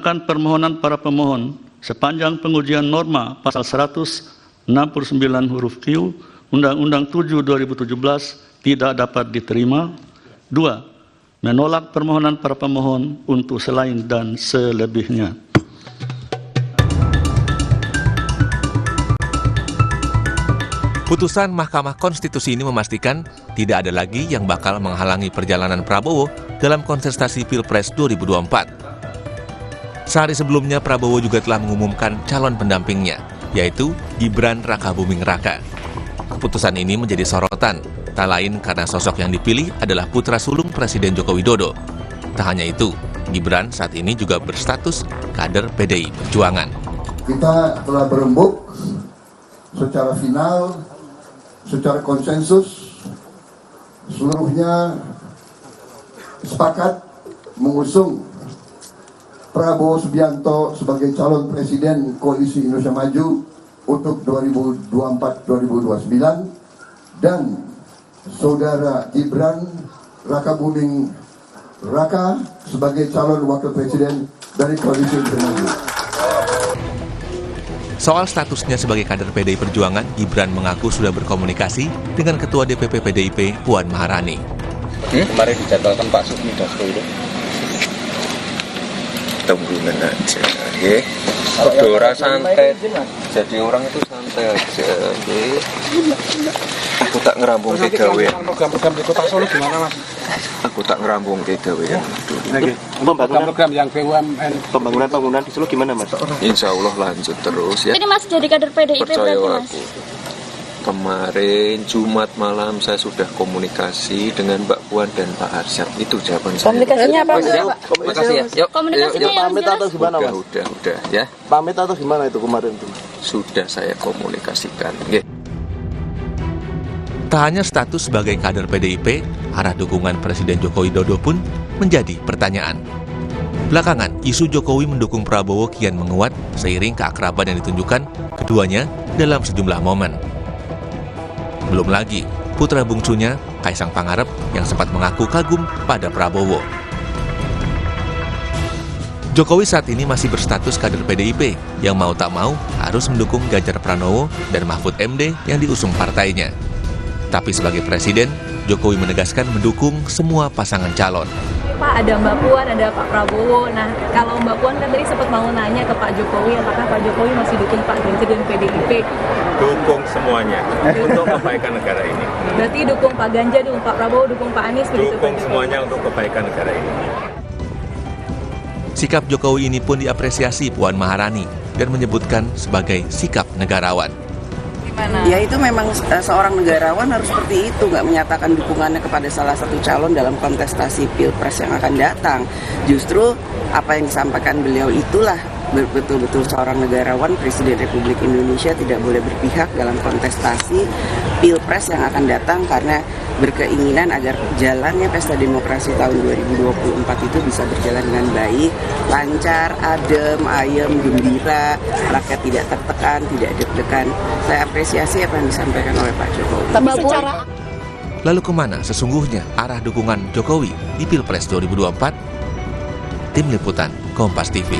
melaksanakan permohonan para pemohon sepanjang pengujian norma pasal 169 huruf Q Undang-Undang 7 2017 tidak dapat diterima. 2. Menolak permohonan para pemohon untuk selain dan selebihnya. Putusan Mahkamah Konstitusi ini memastikan tidak ada lagi yang bakal menghalangi perjalanan Prabowo dalam kontestasi Pilpres 2024. Sehari sebelumnya Prabowo juga telah mengumumkan calon pendampingnya, yaitu Gibran Rakabuming Raka. Keputusan ini menjadi sorotan, tak lain karena sosok yang dipilih adalah putra sulung Presiden Joko Widodo. Tak hanya itu, Gibran saat ini juga berstatus kader PDI Perjuangan. Kita telah berembuk secara final, secara konsensus, seluruhnya sepakat mengusung Prabowo Subianto sebagai calon presiden Koalisi Indonesia Maju untuk 2024-2029 dan Saudara Gibran Rakabuming Raka sebagai calon wakil presiden dari Koalisi Indonesia Maju. Soal statusnya sebagai kader PDI Perjuangan, Gibran mengaku sudah berkomunikasi dengan Ketua DPP PDIP Puan Maharani. Kemarin dijadwalkan Pak Sufmi Dasko itu. Tungguin aja, ya. Dora santai, jadi orang itu santai aja, ya. Aku tak ngerambung ke gawean. Program-program di Kota Solo gimana, Mas? Aku tak ngerambung ke gawean. Program yang BUMN. Pembangunan di Solo gimana, Mas? Insya Allah lanjut terus ya. Jadi Mas jadi kader PDIP Percaya berarti, Mas? aku. Kemarin Jumat malam saya sudah komunikasi dengan Mbak Puan dan Pak Arsyad. Itu jawaban saya. Komunikasinya apa, Pak? Makasih ya. Yuk. Komunikasinya yang Pamit atau jelas. gimana, Mas? Udah ya. Pamit atau gimana itu kemarin tuh? Sudah saya komunikasikan. Ya. Tak hanya status sebagai kader PDIP, arah dukungan Presiden Joko Widodo pun menjadi pertanyaan. Belakangan, isu Jokowi mendukung Prabowo kian menguat seiring keakraban yang ditunjukkan keduanya dalam sejumlah momen. Belum lagi, putra bungsunya, Kaisang Pangarep, yang sempat mengaku kagum pada Prabowo. Jokowi saat ini masih berstatus kader PDIP yang mau tak mau harus mendukung Ganjar Pranowo dan Mahfud MD yang diusung partainya. Tapi sebagai presiden, Jokowi menegaskan mendukung semua pasangan calon. Pak, ada Mbak Puan, ada Pak Prabowo. Nah, kalau Mbak Puan kan tadi sempat mau nanya ke Pak Jokowi, apakah Pak Jokowi masih dukung Pak Ganjar dan PDIP? Dukung semuanya untuk kebaikan negara ini. Berarti dukung Pak Ganjar, dukung Pak Prabowo, dukung Pak Anies, begitu Dukung Pak Jokowi? semuanya untuk kebaikan negara ini. Sikap Jokowi ini pun diapresiasi Puan Maharani dan menyebutkan sebagai sikap negarawan. Ya itu memang seorang negarawan harus seperti itu, nggak menyatakan dukungannya kepada salah satu calon dalam kontestasi Pilpres yang akan datang. Justru apa yang disampaikan beliau itulah betul-betul seorang negarawan. Presiden Republik Indonesia tidak boleh berpihak dalam kontestasi Pilpres yang akan datang karena berkeinginan agar jalannya pesta demokrasi tahun 2024 itu bisa berjalan dengan baik, lancar, adem, ayem, gembira, rakyat tidak tertekan, tidak deg-degan. Saya apresiasi apa yang disampaikan oleh Pak Jokowi. Tapi secara Lalu kemana sesungguhnya arah dukungan Jokowi di Pilpres 2024? Tim Liputan Kompas TV.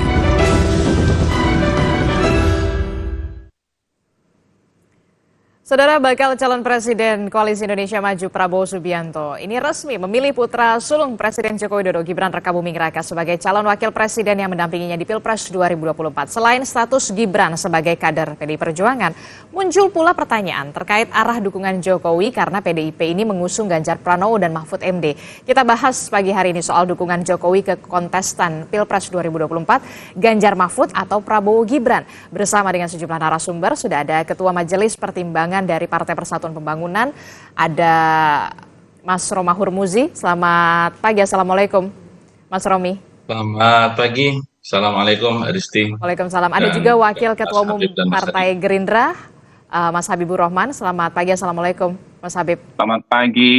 Saudara, bakal calon Presiden Koalisi Indonesia Maju Prabowo Subianto ini resmi memilih putra sulung Presiden Joko Widodo Gibran Rakabuming Raka sebagai calon wakil presiden yang mendampinginya di Pilpres 2024. Selain status Gibran sebagai kader PDI Perjuangan, muncul pula pertanyaan terkait arah dukungan Jokowi karena PDIP ini mengusung Ganjar Pranowo dan Mahfud MD. Kita bahas pagi hari ini soal dukungan Jokowi ke kontestan Pilpres 2024, Ganjar Mahfud atau Prabowo Gibran. Bersama dengan sejumlah narasumber, sudah ada Ketua Majelis Pertimbangan dari Partai Persatuan Pembangunan, ada Mas Romahur Muzi. Selamat pagi, Assalamualaikum Mas Romi. Selamat pagi, Assalamualaikum Aristi. Waalaikumsalam. Ada juga Wakil Ketua Umum Partai Gerindra, Mas Habibur Rahman. Selamat pagi, Assalamualaikum Mas Habib. Selamat pagi,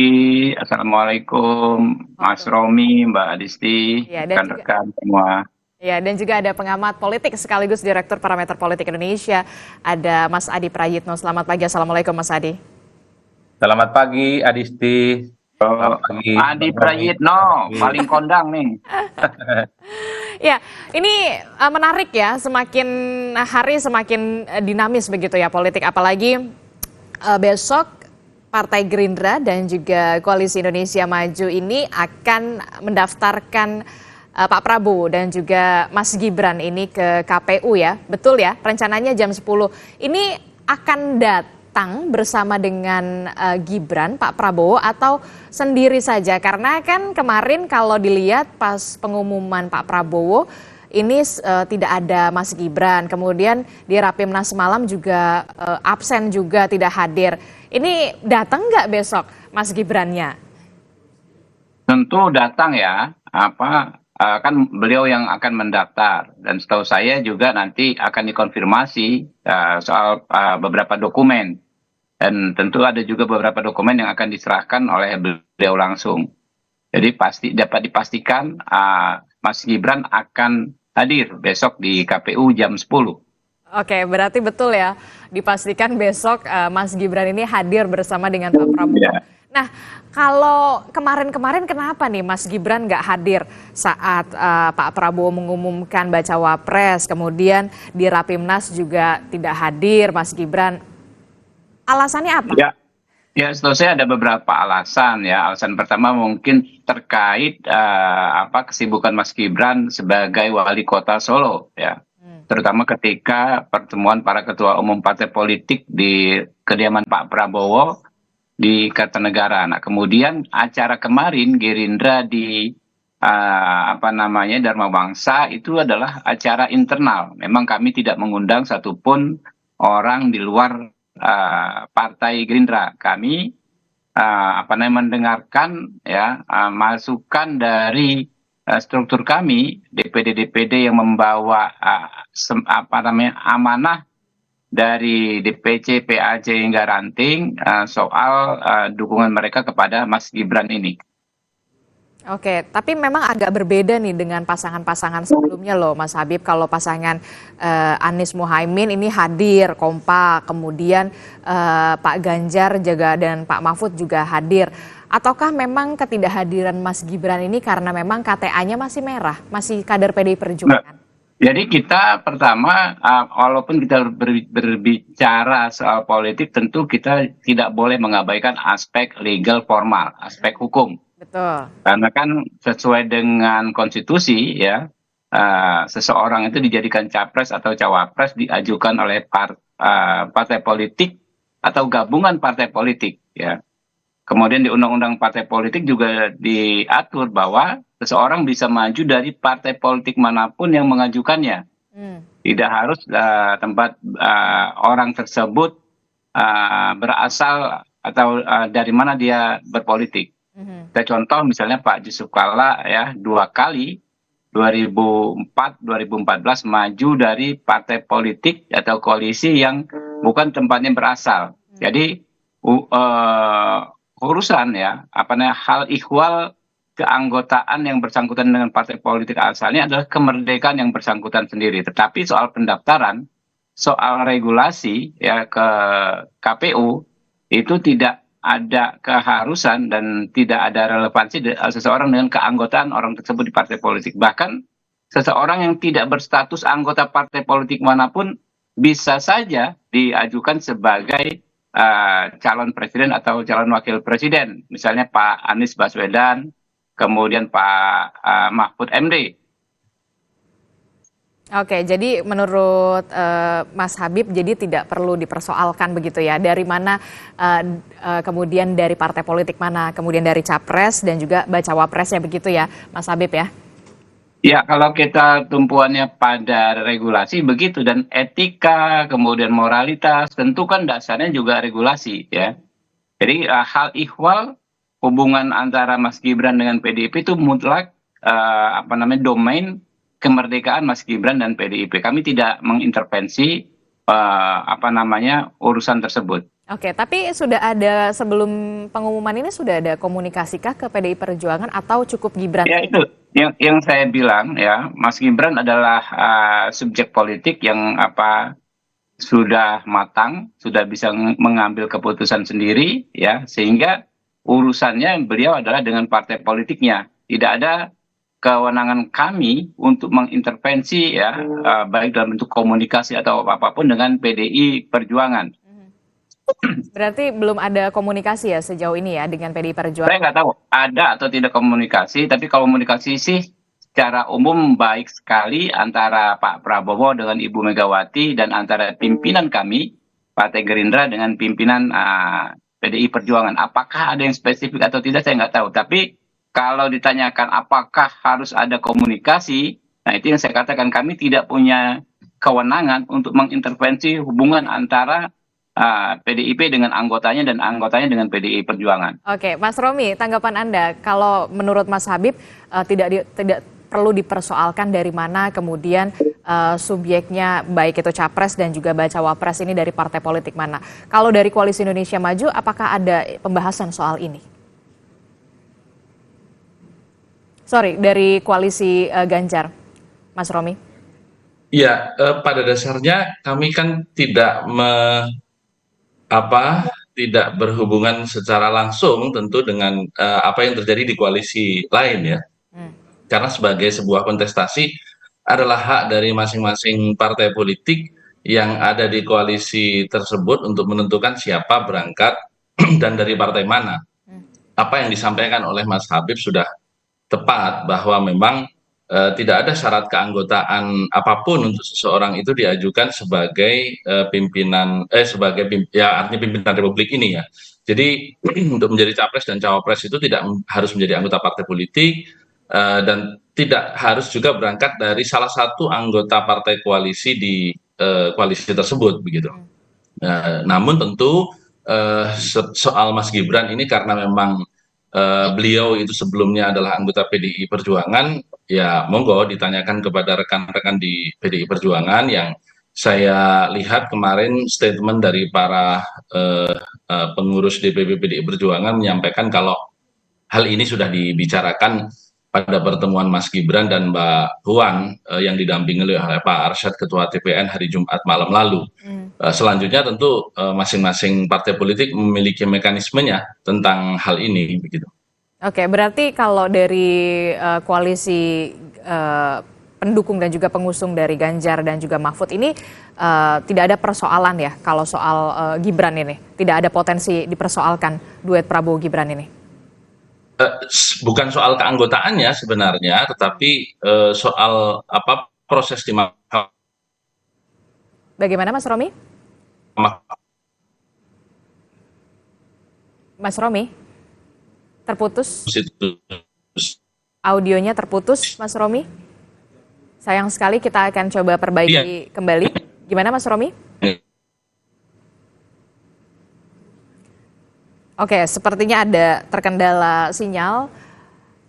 Assalamualaikum Mas Romi, Mbak Adisti, rekan-rekan semua. Ya, dan juga ada pengamat politik sekaligus Direktur Parameter Politik Indonesia, ada Mas Adi Prayitno. Selamat pagi, Assalamualaikum Mas Adi. Selamat pagi Adisti, Adi Prayitno paling kondang nih. Ya, ini menarik ya, semakin hari semakin dinamis begitu ya politik, apalagi besok Partai Gerindra dan juga Koalisi Indonesia Maju ini akan mendaftarkan Pak Prabowo dan juga Mas Gibran ini ke KPU ya, betul ya, rencananya jam 10. Ini akan datang bersama dengan Gibran, Pak Prabowo, atau sendiri saja? Karena kan kemarin kalau dilihat pas pengumuman Pak Prabowo, ini tidak ada Mas Gibran. Kemudian di Rapimnas semalam juga absen juga, tidak hadir. Ini datang nggak besok Mas Gibrannya? Tentu datang ya. Kan beliau yang akan mendaftar, dan setahu saya juga nanti akan dikonfirmasi soal beberapa dokumen, dan tentu ada juga beberapa dokumen yang akan diserahkan oleh beliau langsung. Jadi dapat dipastikan Mas Gibran akan hadir besok di KPU jam 10. Oke, berarti betul ya, dipastikan besok Mas Gibran ini hadir bersama dengan Pak Prabowo. Ya. Nah, kalau kemarin-kemarin kenapa nih Mas Gibran nggak hadir saat Pak Prabowo mengumumkan bacawa pres, kemudian di Rapimnas juga tidak hadir Mas Gibran? Alasannya apa? Ya, setahu saya ada beberapa alasan ya. Alasan pertama mungkin terkait kesibukan Mas Gibran sebagai wali kota Solo ya. Terutama ketika pertemuan para ketua umum partai politik di kediaman Pak Prabowo di Kartanegara. Nah, kemudian acara kemarin Gerindra di Dharma Wangsa itu adalah acara internal. Memang kami tidak mengundang satupun orang di luar Partai Gerindra. Kami mendengarkan ya masukan dari struktur kami, DPD yang membawa amanah dari DPC, PAC hingga ranting soal dukungan mereka kepada Mas Gibran ini. Oke, tapi memang agak berbeda nih dengan pasangan-pasangan sebelumnya loh Mas Habib. Kalau pasangan Anies Muhaimin ini hadir, kompak, kemudian Pak Ganjar juga dan Pak Mahfud juga hadir. Ataukah memang ketidakhadiran Mas Gibran ini karena memang KTA-nya masih merah, masih kader PDI Perjuangan? Jadi kita pertama, walaupun kita berbicara soal politik, tentu kita tidak boleh mengabaikan aspek legal formal, aspek hukum. Betul. Karena kan sesuai dengan konstitusi ya, seseorang itu dijadikan capres atau cawapres diajukan oleh partai politik atau gabungan partai politik ya. Kemudian di Undang-Undang Partai Politik juga diatur bahwa seseorang bisa maju dari partai politik manapun yang mengajukannya. Tidak harus tempat orang tersebut berasal atau dari mana dia berpolitik. Kita contoh misalnya Pak Yusuf Kalla ya 2 kali 2004-2014 maju dari partai politik atau koalisi yang bukan tempatnya berasal. Jadi urusan ya hal ihwal keanggotaan yang bersangkutan dengan partai politik asalnya adalah kemerdekaan yang bersangkutan sendiri. Tetapi soal pendaftaran, soal regulasi ya ke KPU itu tidak ada keharusan dan tidak ada relevansi seseorang dengan keanggotaan orang tersebut di partai politik. Bahkan seseorang yang tidak berstatus anggota partai politik manapun bisa saja diajukan sebagai calon presiden atau calon wakil presiden, misalnya Pak Anies Baswedan, kemudian Pak Mahfud MD. Oke, jadi menurut Mas Habib, jadi tidak perlu dipersoalkan begitu ya, dari mana kemudian dari partai politik mana, kemudian dari capres dan juga bacawa presnya begitu ya, Mas Habib ya? Ya, kalau kita tumpuannya pada regulasi begitu, dan etika, kemudian moralitas, tentu kan dasarnya juga regulasi ya. Jadi hal ihwal hubungan antara Mas Gibran dengan PDIP itu mutlak domain kemerdekaan Mas Gibran dan PDIP. Kami tidak mengintervensi urusan tersebut. Oke, tapi sudah ada sebelum pengumuman ini sudah ada komunikasikah ke PDI Perjuangan atau cukup Gibran? Ya itu yang saya bilang ya, Mas Gibran adalah subjek politik yang sudah matang, sudah bisa mengambil keputusan sendiri ya, sehingga urusannya beliau adalah dengan partai politiknya. Tidak ada kewenangan kami untuk mengintervensi ya, baik dalam bentuk komunikasi atau apapun dengan PDI Perjuangan. Berarti belum ada komunikasi ya sejauh ini ya dengan PDI Perjuangan? Saya nggak tahu ada atau tidak komunikasi, tapi komunikasi sih secara umum baik sekali antara Pak Prabowo dengan Ibu Megawati dan antara pimpinan kami, Partai Gerindra dengan pimpinan PDI Perjuangan. Apakah ada yang spesifik atau tidak saya nggak tahu. Tapi kalau ditanyakan apakah harus ada komunikasi, nah itu yang saya katakan kami tidak punya kewenangan untuk mengintervensi hubungan antara PDIP dengan anggotanya dan anggotanya dengan PDI Perjuangan. Oke, Mas Romi, tanggapan Anda, kalau menurut Mas Habib tidak perlu dipersoalkan dari mana kemudian subjeknya baik itu capres dan juga bacawa pres ini dari partai politik mana. Kalau dari Koalisi Indonesia Maju, apakah ada pembahasan soal ini? Sorry, dari Koalisi Ganjar, Mas Romi. Ya, pada dasarnya kami kan tidak berhubungan secara langsung tentu dengan apa yang terjadi di koalisi lain ya. Karena sebagai sebuah kontestasi adalah hak dari masing-masing partai politik yang ada di koalisi tersebut untuk menentukan siapa berangkat dan dari partai mana. Apa yang disampaikan oleh Mas Habib sudah tepat bahwa memang tidak ada syarat keanggotaan apapun untuk seseorang itu diajukan sebagai pimpinan artinya pimpinan Republik ini ya. Jadi untuk menjadi capres dan cawapres itu tidak harus menjadi anggota partai politik dan tidak harus juga berangkat dari salah satu anggota partai koalisi di koalisi tersebut begitu. Namun tentu soal Mas Gibran ini karena memang beliau itu sebelumnya adalah anggota PDI Perjuangan, ya monggo ditanyakan kepada rekan-rekan di PDI Perjuangan yang saya lihat kemarin statement dari para pengurus DPP PDI Perjuangan menyampaikan kalau hal ini sudah dibicarakan pada pertemuan Mas Gibran dan Mbak Puan yang didampingi oleh Pak Arsyad Ketua TPN hari Jumat malam lalu. Selanjutnya tentu masing-masing partai politik memiliki mekanismenya tentang hal ini begitu. Oke, berarti kalau dari koalisi pendukung dan juga pengusung dari Ganjar dan juga Mahfud ini tidak ada persoalan ya kalau soal Gibran ini, tidak ada potensi dipersoalkan duet Prabowo Gibran ini. Bukan soal keanggotaannya sebenarnya, tetapi soal proses di mahkamah. Bagaimana Mas Romi? Mas Romi, terputus. Audionya terputus, Mas Romi. Sayang sekali, kita akan coba perbaiki kembali. Gimana Mas Romi? Oke, sepertinya ada terkendala sinyal.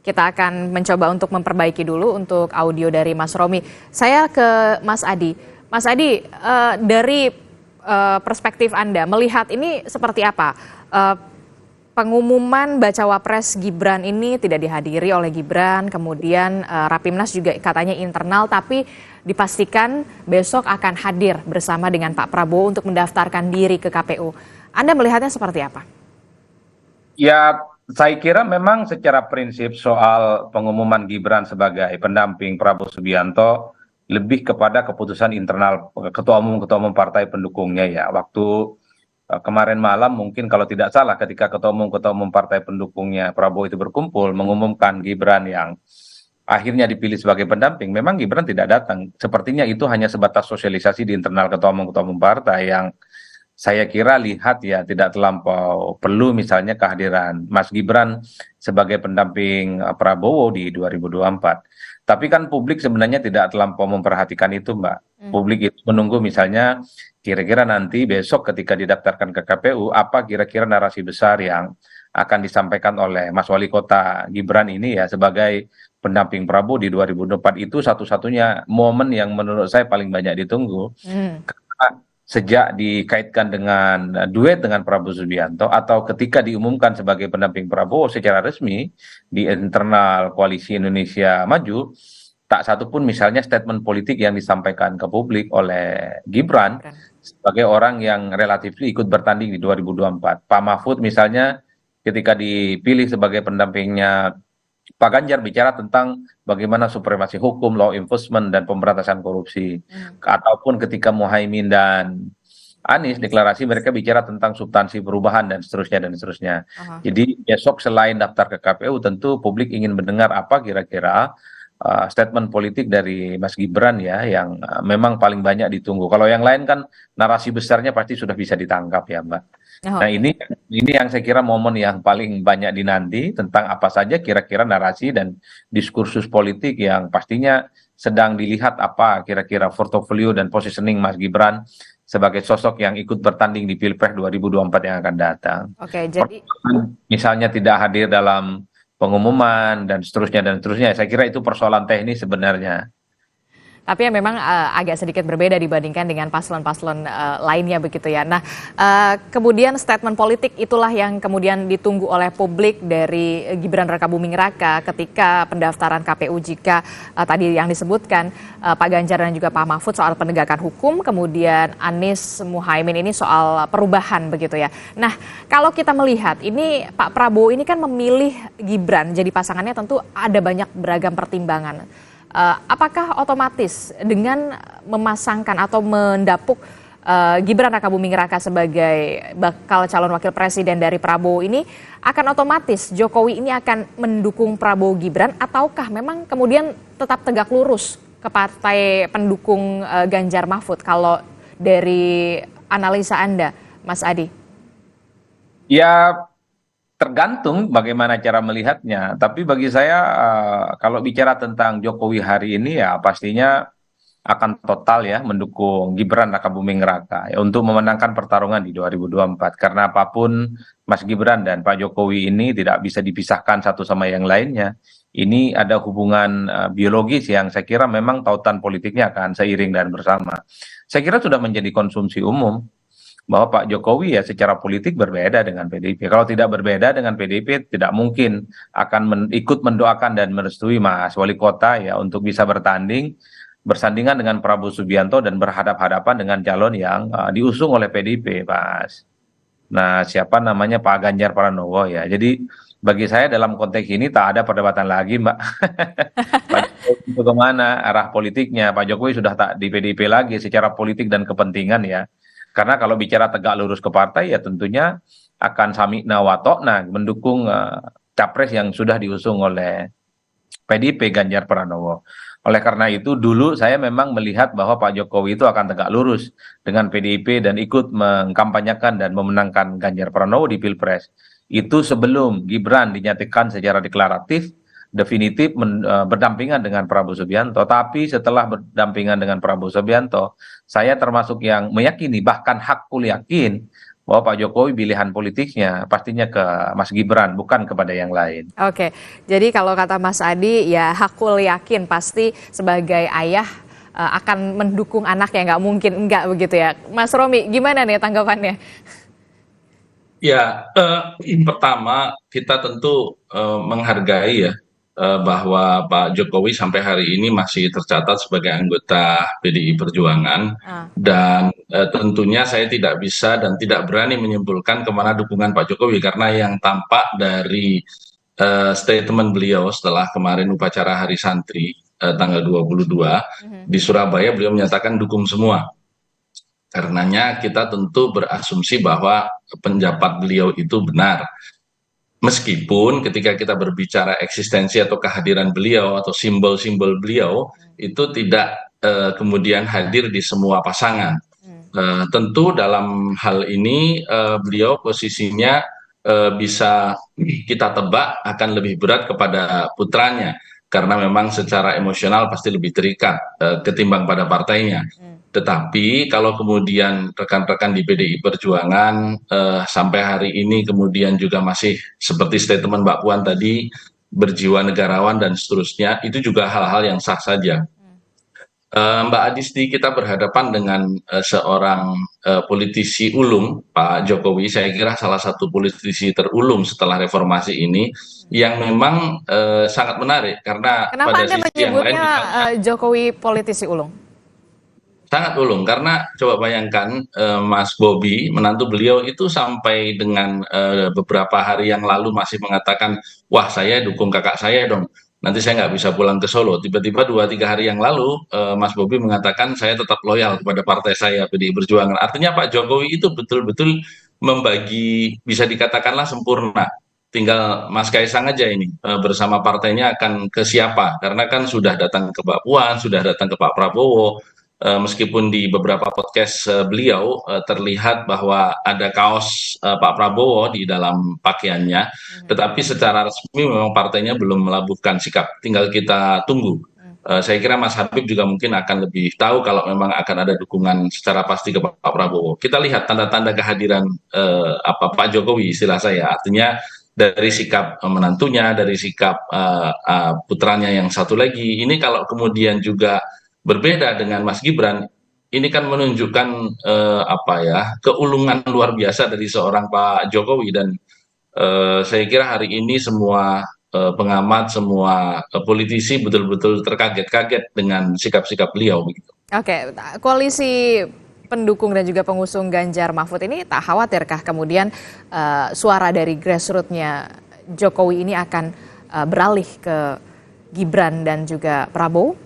Kita akan mencoba untuk memperbaiki dulu untuk audio dari Mas Romi. Saya ke Mas Adi. Mas Adi, dari perspektif Anda, melihat ini seperti apa? Pengumuman bacawa pres Gibran ini tidak dihadiri oleh Gibran, kemudian Rapimnas juga katanya internal, tapi dipastikan besok akan hadir bersama dengan Pak Prabowo untuk mendaftarkan diri ke KPU. Anda melihatnya seperti apa? Ya, saya kira memang secara prinsip soal pengumuman Gibran sebagai pendamping Prabowo Subianto lebih kepada keputusan internal ketua umum partai pendukungnya ya. Waktu kemarin malam mungkin kalau tidak salah ketika ketua umum partai pendukungnya Prabowo itu berkumpul mengumumkan Gibran yang akhirnya dipilih sebagai pendamping, memang Gibran tidak datang. Sepertinya itu hanya sebatas sosialisasi di internal ketua umum partai yang saya kira lihat ya tidak terlampau perlu misalnya kehadiran Mas Gibran sebagai pendamping Prabowo di 2024. Tapi kan publik sebenarnya tidak terlampau memperhatikan itu, Mbak. Publik itu menunggu misalnya kira-kira nanti besok ketika didaftarkan ke KPU, apa kira-kira narasi besar yang akan disampaikan oleh Mas Wali Kota Gibran ini ya sebagai pendamping Prabowo di 2024 itu satu-satunya momen yang menurut saya paling banyak ditunggu. Karena sejak dikaitkan dengan duet dengan Prabowo Subianto atau ketika diumumkan sebagai pendamping Prabowo secara resmi di internal Koalisi Indonesia Maju, tak satu pun misalnya statement politik yang disampaikan ke publik oleh Gibran sebagai orang yang relatif ikut bertanding di 2024. Pak Mahfud misalnya ketika dipilih sebagai pendampingnya Pak Ganjar bicara tentang bagaimana supremasi hukum, law enforcement, dan pemberantasan korupsi. Ataupun ketika Muhaimin dan Anies deklarasi mereka bicara tentang substansi perubahan dan seterusnya dan seterusnya. Jadi besok selain daftar ke KPU tentu publik ingin mendengar apa kira-kira statement politik dari Mas Gibran ya yang memang paling banyak ditunggu. Kalau yang lain kan narasi besarnya pasti sudah bisa ditangkap ya Mbak. Nah ini yang saya kira momen yang paling banyak dinanti tentang apa saja kira-kira narasi dan diskursus politik yang pastinya sedang dilihat apa kira-kira portofolio dan positioning Mas Gibran sebagai sosok yang ikut bertanding di Pilpres 2024 yang akan datang. Oke, jadi Misalnya tidak hadir dalam pengumuman dan seterusnya, saya kira itu persoalan teknis sebenarnya. tapi ya memang agak sedikit berbeda dibandingkan dengan paslon-paslon lainnya begitu ya. Nah, kemudian statement politik itulah yang kemudian ditunggu oleh publik dari Gibran Rakabuming Raka ketika pendaftaran KPU jika tadi yang disebutkan Pak Ganjar dan juga Pak Mahfud soal penegakan hukum, kemudian Anies Muhaimin ini soal perubahan begitu ya. Nah, kalau kita melihat ini Pak Prabowo ini kan memilih Gibran jadi pasangannya tentu ada banyak beragam pertimbangan. Apakah otomatis dengan memasangkan atau mendapuk Gibran Rakabuming Raka sebagai bakal calon wakil presiden dari Prabowo ini akan otomatis Jokowi ini akan mendukung Prabowo Gibran ataukah memang kemudian tetap tegak lurus ke partai pendukung Ganjar Mahfud kalau dari analisa Anda, Mas Adi? Ya tergantung bagaimana cara melihatnya. Tapi bagi saya kalau bicara tentang Jokowi hari ini ya pastinya akan total ya mendukung Gibran Rakabuming Raka ya, untuk memenangkan pertarungan di 2024. Karena apapun Mas Gibran dan Pak Jokowi ini tidak bisa dipisahkan satu sama yang lainnya. Ini ada hubungan biologis yang saya kira memang tautan politiknya akan seiring dan bersama. Saya kira sudah menjadi konsumsi umum bahwa Pak Jokowi ya secara politik berbeda dengan PDIP. Kalau tidak berbeda dengan PDIP, tidak mungkin akan ikut mendoakan dan merestui Mas Wali Kota ya untuk bisa bersandingan dengan Prabowo Subianto dan berhadap-hadapan dengan calon yang diusung oleh PDIP, Mas. Nah, siapa namanya Pak Ganjar Pranowo ya. Jadi bagi saya dalam konteks ini tak ada perdebatan lagi, Mbak. Pak Jokowi itu kemana arah politiknya? Pak Jokowi sudah tak di PDIP lagi secara politik dan kepentingan ya. Karena kalau bicara tegak lurus ke partai ya tentunya akan sami'na wa ta'na mendukung capres yang sudah diusung oleh PDIP Ganjar Pranowo. Oleh karena itu dulu saya memang melihat bahwa Pak Jokowi itu akan tegak lurus dengan PDIP dan ikut mengkampanyekan dan memenangkan Ganjar Pranowo di Pilpres. Itu sebelum Gibran dinyatakan secara deklaratif definitif berdampingan dengan Prabowo Subianto. Tapi setelah berdampingan dengan Prabowo Subianto, saya termasuk yang meyakini, bahkan hakul yakin, bahwa Pak Jokowi pilihan politiknya pastinya ke Mas Gibran, bukan kepada yang lain. Oke, jadi kalau kata Mas Adi, ya hakul yakin pasti sebagai ayah akan mendukung anaknya, nggak mungkin enggak begitu ya. Mas Romi, gimana nih tanggapannya? Ya, pertama kita tentu menghargai ya bahwa Pak Jokowi sampai hari ini masih tercatat sebagai anggota PDI Perjuangan dan tentunya saya tidak bisa dan tidak berani menyimpulkan kemana dukungan Pak Jokowi karena yang tampak dari statement beliau setelah kemarin upacara Hari Santri tanggal 22 di Surabaya beliau menyatakan dukung semua. Karenanya kita tentu berasumsi bahwa pendapat beliau itu benar. Meskipun ketika kita berbicara eksistensi atau kehadiran beliau atau simbol-simbol beliau itu tidak kemudian hadir di semua pasangan. Tentu dalam hal ini beliau posisinya bisa kita tebak akan lebih berat kepada putranya karena memang secara emosional pasti lebih terikat ketimbang pada partainya. Tetapi kalau kemudian rekan-rekan di PDI Perjuangan sampai hari ini kemudian juga masih seperti statement Mbak Puan tadi berjiwa negarawan dan seterusnya, itu juga hal-hal yang sah saja. Mbak Adisti, kita berhadapan dengan seorang politisi ulung, Pak Jokowi, saya kira salah satu politisi terulung setelah reformasi ini, yang memang sangat menarik karena kenapa pada Anda sisi yang lain menyebutnya Jokowi politisi ulung? Sangat ulung, karena coba bayangkan Mas Bobi, menantu beliau itu sampai dengan beberapa hari yang lalu masih mengatakan, wah saya dukung kakak saya dong, nanti saya nggak bisa pulang ke Solo. Tiba-tiba 2-3 hari yang lalu Mas Bobi mengatakan saya tetap loyal kepada partai saya, PDI Perjuangan. Artinya Pak Jokowi itu betul-betul membagi, bisa dikatakanlah sempurna. Tinggal Mas Kaisang aja ini bersama partainya akan ke siapa, karena kan sudah datang ke Mbak Puan, sudah datang ke Pak Prabowo. Meskipun di beberapa podcast beliau terlihat bahwa ada kaos Pak Prabowo di dalam pakaiannya, tetapi secara resmi memang partainya belum melabuhkan sikap. Tinggal kita tunggu. Saya kira Mas Habib juga mungkin akan lebih tahu kalau memang akan ada dukungan secara pasti ke Pak Prabowo. Kita lihat tanda-tanda kehadiran Pak Jokowi, istilah saya. Artinya dari sikap menantunya, dari sikap putranya yang satu lagi. Ini kalau kemudian juga berbeda dengan Mas Gibran, ini kan menunjukkan keulungan luar biasa dari seorang Pak Jokowi, dan saya kira hari ini semua pengamat, semua politisi betul-betul terkaget-kaget dengan sikap-sikap beliau begitu. Oke, koalisi pendukung dan juga pengusung Ganjar Mahfud ini tak khawatirkah kemudian suara dari grassroots-nya Jokowi ini akan beralih ke Gibran dan juga Prabowo?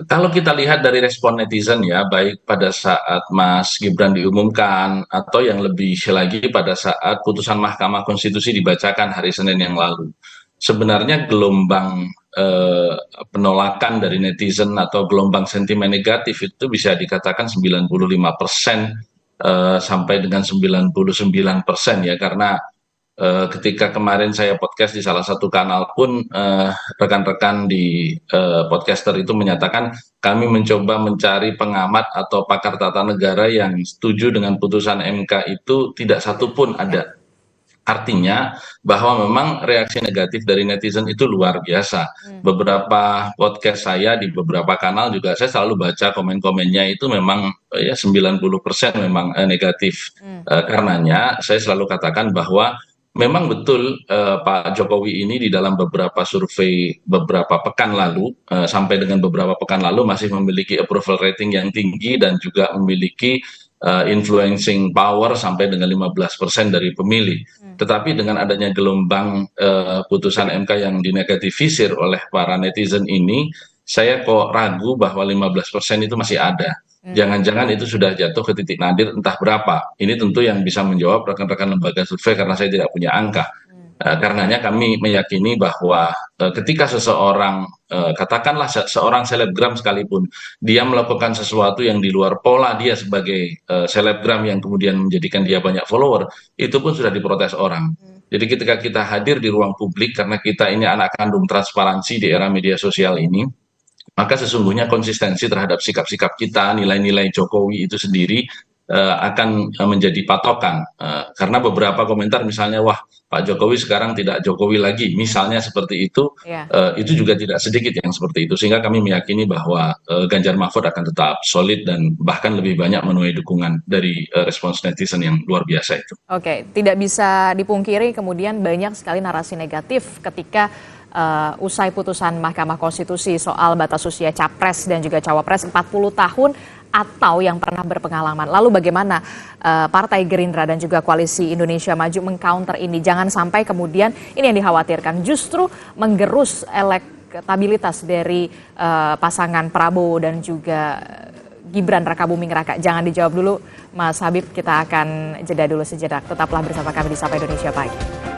Kalau kita lihat dari respon netizen ya, baik pada saat Mas Gibran diumumkan atau yang lebih lagi pada saat putusan Mahkamah Konstitusi dibacakan hari Senin yang lalu. Sebenarnya gelombang penolakan dari netizen atau gelombang sentimen negatif itu bisa dikatakan 95% sampai dengan 99% ya, karena ketika kemarin saya podcast di salah satu kanal pun rekan-rekan di podcaster itu menyatakan kami mencoba mencari pengamat atau pakar tata negara yang setuju dengan putusan MK itu tidak satu pun ada. Artinya bahwa memang reaksi negatif dari netizen itu luar biasa. Beberapa podcast saya di beberapa kanal juga saya selalu baca komen-komennya itu memang ya 90% memang negatif. Karenanya saya selalu katakan bahwa memang betul Pak Jokowi ini di dalam beberapa survei beberapa pekan lalu sampai dengan beberapa pekan lalu masih memiliki approval rating yang tinggi dan juga memiliki influencing power sampai dengan 15% dari pemilih. Tetapi dengan adanya gelombang putusan MK yang dinegatifisir oleh para netizen ini, saya kok ragu bahwa 15% itu masih ada. Jangan-jangan itu sudah jatuh ke titik nadir entah berapa. Ini tentu yang bisa menjawab rekan-rekan lembaga survei karena saya tidak punya angka. Karenanya kami meyakini bahwa ketika seseorang, katakanlah seorang selebgram sekalipun, dia melakukan sesuatu yang di luar pola dia sebagai selebgram yang kemudian menjadikan dia banyak follower, itu pun sudah diprotes orang. Jadi ketika kita hadir di ruang publik, karena kita ini anak kandung transparansi di era media sosial ini, maka sesungguhnya konsistensi terhadap sikap-sikap kita, nilai-nilai Jokowi itu sendiri akan menjadi patokan. Karena beberapa komentar misalnya, wah Pak Jokowi sekarang tidak Jokowi lagi, misalnya seperti itu, itu juga tidak sedikit yang seperti itu. Sehingga kami meyakini bahwa Ganjar Mahfud akan tetap solid dan bahkan lebih banyak menuai dukungan dari respons netizen yang luar biasa itu. Oke, tidak bisa dipungkiri kemudian banyak sekali narasi negatif ketika usai putusan Mahkamah Konstitusi soal batas usia capres dan juga cawapres 40 tahun atau yang pernah berpengalaman. Lalu bagaimana Partai Gerindra dan juga Koalisi Indonesia Maju mengcounter ini? Jangan sampai kemudian ini yang dikhawatirkan justru menggerus elektabilitas dari pasangan Prabowo dan juga Gibran Rakabuming Raka. Jangan dijawab dulu Mas Habib, kita akan jeda dulu sejenak. Tetaplah bersama kami di Sapa Indonesia Pagi.